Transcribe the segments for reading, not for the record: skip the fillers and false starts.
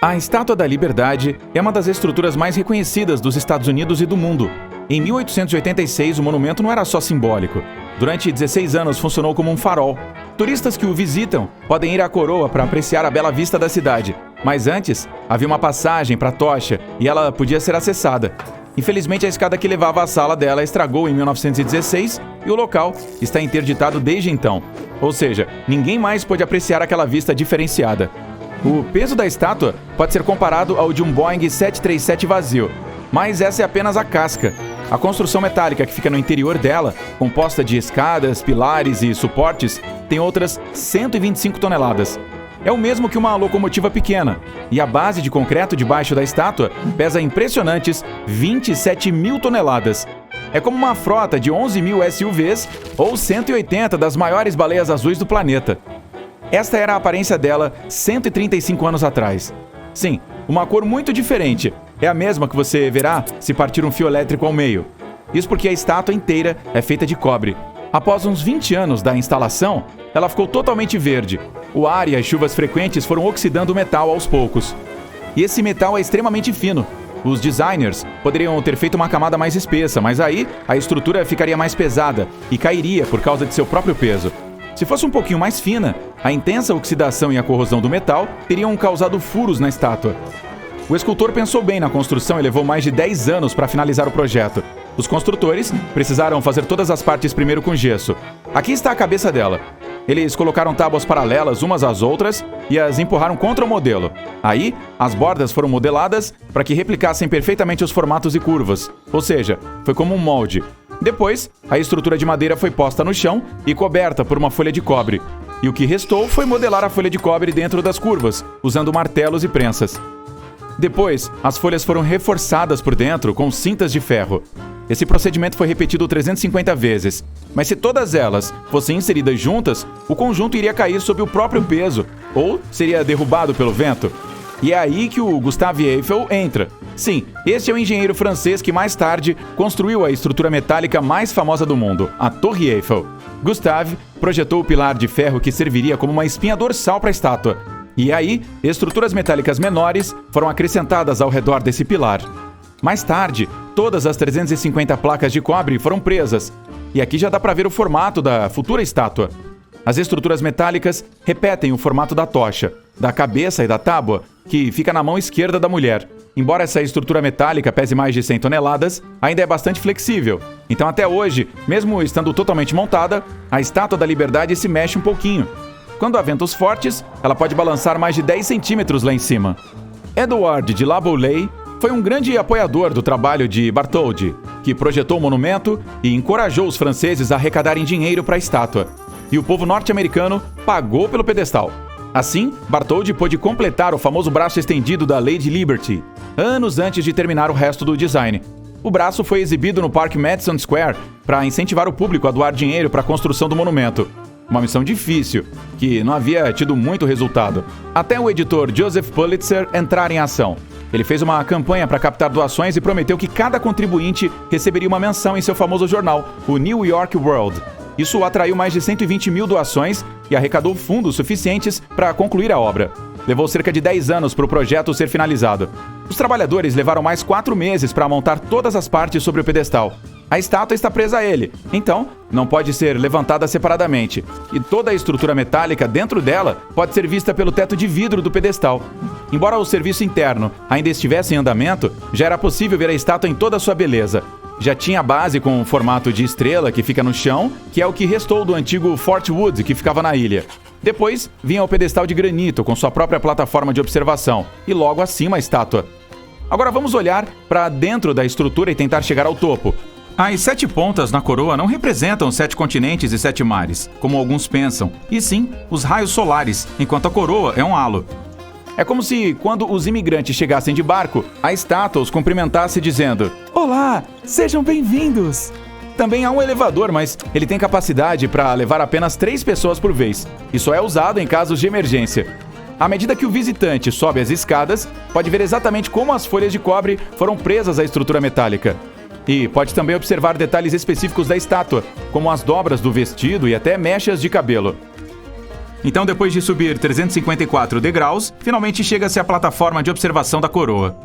A Estátua da Liberdade é uma das estruturas mais reconhecidas dos Estados Unidos e do mundo. Em 1886, o monumento não era só simbólico. Durante 16 anos funcionou como um farol. Turistas que o visitam podem ir à coroa para apreciar a bela vista da cidade. Mas antes, havia uma passagem para a tocha e ela podia ser acessada. Infelizmente, a escada que levava à sala dela estragou em 1916 e o local está interditado desde então. Ou seja, ninguém mais pôde apreciar aquela vista diferenciada. O peso da estátua pode ser comparado ao de um Boeing 737 vazio, mas essa é apenas a casca. A construção metálica que fica no interior dela, composta de escadas, pilares e suportes, tem outras 125 toneladas. É o mesmo que uma locomotiva pequena, e a base de concreto debaixo da estátua pesa impressionantes 27 mil toneladas. É como uma frota de 11 mil SUVs ou 180 das maiores baleias azuis do planeta. Esta era a aparência dela 135 anos atrás. Sim, uma cor muito diferente. É a mesma que você verá se partir um fio elétrico ao meio. Isso porque a estátua inteira é feita de cobre. Após uns 20 anos da instalação, ela ficou totalmente verde. O ar e as chuvas frequentes foram oxidando o metal aos poucos. E esse metal é extremamente fino. Os designers poderiam ter feito uma camada mais espessa, mas aí a estrutura ficaria mais pesada e cairia por causa de seu próprio peso. Se fosse um pouquinho mais fina, a intensa oxidação e a corrosão do metal teriam causado furos na estátua. O escultor pensou bem na construção e levou mais de 10 anos para finalizar o projeto. Os construtores precisaram fazer todas as partes primeiro com gesso. Aqui está a cabeça dela. Eles colocaram tábuas paralelas umas às outras e as empurraram contra o modelo. Aí, as bordas foram modeladas para que replicassem perfeitamente os formatos e curvas. Ou seja, foi como um molde. Depois, a estrutura de madeira foi posta no chão e coberta por uma folha de cobre. E o que restou foi modelar a folha de cobre dentro das curvas, usando martelos e prensas. Depois, as folhas foram reforçadas por dentro com cintas de ferro. Esse procedimento foi repetido 350 vezes. Mas se todas elas fossem inseridas juntas, o conjunto iria cair sob o próprio peso, ou seria derrubado pelo vento. E é aí que o Gustave Eiffel entra. Sim, este é o engenheiro francês que mais tarde construiu a estrutura metálica mais famosa do mundo, a Torre Eiffel. Gustave projetou o pilar de ferro que serviria como uma espinha dorsal para a estátua. E aí, estruturas metálicas menores foram acrescentadas ao redor desse pilar. Mais tarde, todas as 350 placas de cobre foram presas. E aqui já dá para ver o formato da futura estátua. As estruturas metálicas repetem o formato da tocha, da cabeça e da tábua, que fica na mão esquerda da mulher. Embora essa estrutura metálica pese mais de 100 toneladas, ainda é bastante flexível. Então até hoje, mesmo estando totalmente montada, a Estátua da Liberdade se mexe um pouquinho. Quando há ventos fortes, ela pode balançar mais de 10 centímetros lá em cima. Edouard de La Boulaye foi um grande apoiador do trabalho de Bartholdi, que projetou o monumento e encorajou os franceses a arrecadarem dinheiro para a estátua. E o povo norte-americano pagou pelo pedestal. Assim, Bartholdi pôde completar o famoso braço estendido da Lady Liberty, anos antes de terminar o resto do design. O braço foi exibido no Parque Madison Square para incentivar o público a doar dinheiro para a construção do monumento. Uma missão difícil, que não havia tido muito resultado. Até o editor Joseph Pulitzer entrar em ação. Ele fez uma campanha para captar doações e prometeu que cada contribuinte receberia uma menção em seu famoso jornal, o New York World. Isso atraiu mais de 120 mil doações e arrecadou fundos suficientes para concluir a obra. Levou cerca de 10 anos para o projeto ser finalizado. Os trabalhadores levaram mais 4 meses para montar todas as partes sobre o pedestal. A estátua está presa a ele, então não pode ser levantada separadamente. E toda a estrutura metálica dentro dela pode ser vista pelo teto de vidro do pedestal. Embora o serviço interno ainda estivesse em andamento, já era possível ver a estátua em toda a sua beleza. Já tinha a base com o formato de estrela que fica no chão, que é o que restou do antigo Fort Wood que ficava na ilha. Depois vinha o pedestal de granito com sua própria plataforma de observação e logo acima a estátua. Agora vamos olhar para dentro da estrutura e tentar chegar ao topo. As 7 pontas na coroa não representam 7 continentes e 7 mares, como alguns pensam, e sim os raios solares, enquanto a coroa é um halo. É como se, quando os imigrantes chegassem de barco, a estátua os cumprimentasse dizendo: "Olá, sejam bem-vindos!" Também há um elevador, mas ele tem capacidade para levar apenas 3 pessoas por vez, e só é usado em casos de emergência. À medida que o visitante sobe as escadas, pode ver exatamente como as folhas de cobre foram presas à estrutura metálica. E pode também observar detalhes específicos da estátua, como as dobras do vestido e até mechas de cabelo. Então, depois de subir 354 degraus, finalmente chega-se à plataforma de observação da coroa.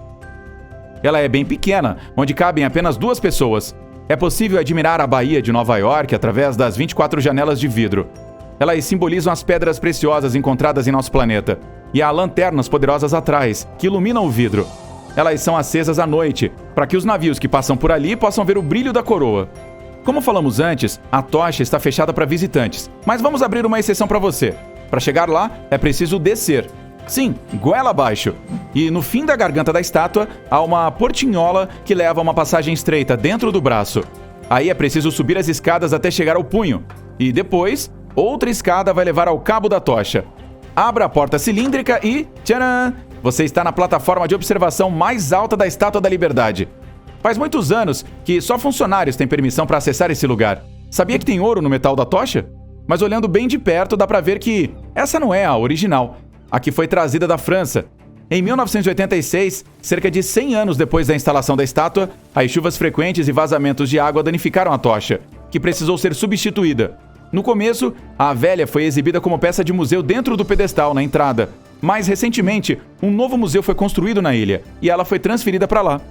Ela é bem pequena, onde cabem apenas 2 pessoas. É possível admirar a Baía de Nova York através das 24 janelas de vidro. Elas simbolizam as pedras preciosas encontradas em nosso planeta. E há lanternas poderosas atrás, que iluminam o vidro. Elas são acesas à noite, para que os navios que passam por ali possam ver o brilho da coroa. Como falamos antes, a tocha está fechada para visitantes, mas vamos abrir uma exceção para você. Para chegar lá, é preciso descer. Sim, goela abaixo. E no fim da garganta da estátua, há uma portinhola que leva a uma passagem estreita dentro do braço. Aí é preciso subir as escadas até chegar ao punho. E depois, outra escada vai levar ao cabo da tocha. Abra a porta cilíndrica e... tcharam! Você está na plataforma de observação mais alta da Estátua da Liberdade. Faz muitos anos que só funcionários têm permissão para acessar esse lugar. Sabia que tem ouro no metal da tocha? Mas olhando bem de perto dá para ver que essa não é a original. A que foi trazida da França. Em 1986, cerca de 100 anos depois da instalação da estátua, as chuvas frequentes e vazamentos de água danificaram a tocha, que precisou ser substituída. No começo, a velha foi exibida como peça de museu dentro do pedestal na entrada. Mais recentemente, um novo museu foi construído na ilha, e ela foi transferida para lá.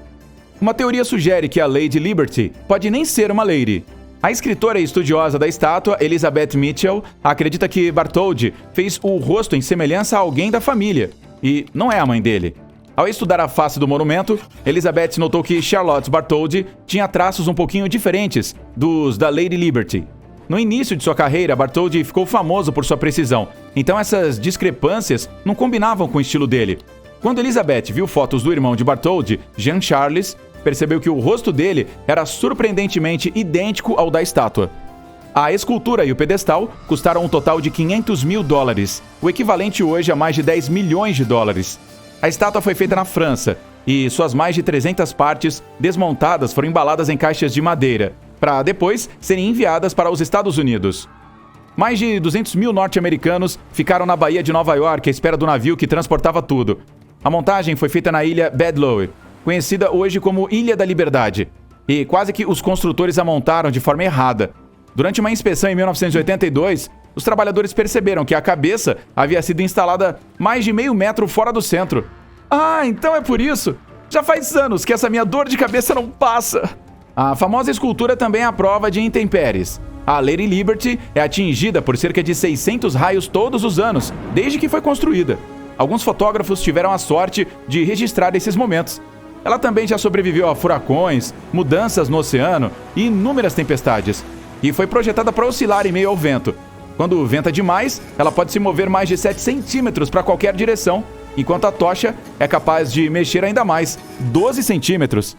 Uma teoria sugere que a Lady Liberty pode nem ser uma lady. A escritora e estudiosa da estátua, Elizabeth Mitchell, acredita que Bartholdi fez o rosto em semelhança a alguém da família, e não é a mãe dele. Ao estudar a face do monumento, Elizabeth notou que Charlotte Bartholdi tinha traços um pouquinho diferentes dos da Lady Liberty. No início de sua carreira, Bartholdi ficou famoso por sua precisão, então essas discrepâncias não combinavam com o estilo dele. Quando Elizabeth viu fotos do irmão de Bartholdi, Jean Charles, percebeu que o rosto dele era surpreendentemente idêntico ao da estátua. A escultura e o pedestal custaram um total de $500 mil, o equivalente hoje a mais de $10 milhões. A estátua foi feita na França e suas mais de 300 partes desmontadas foram embaladas em caixas de madeira, para depois serem enviadas para os Estados Unidos. Mais de 200 mil norte-americanos ficaram na Baía de Nova York à espera do navio que transportava tudo. A montagem foi feita na ilha Bedloe, conhecida hoje como Ilha da Liberdade, e quase que os construtores a montaram de forma errada. Durante uma inspeção em 1982, os trabalhadores perceberam que a cabeça havia sido instalada mais de meio metro fora do centro. Ah, então é por isso! Já faz anos que essa minha dor de cabeça não passa! A famosa escultura também é a prova de intempéries. A Lady Liberty é atingida por cerca de 600 raios todos os anos, desde que foi construída. Alguns fotógrafos tiveram a sorte de registrar esses momentos. Ela também já sobreviveu a furacões, mudanças no oceano e inúmeras tempestades. E foi projetada para oscilar em meio ao vento. Quando venta demais, ela pode se mover mais de 7 centímetros para qualquer direção, enquanto a tocha é capaz de mexer ainda mais, 12 centímetros.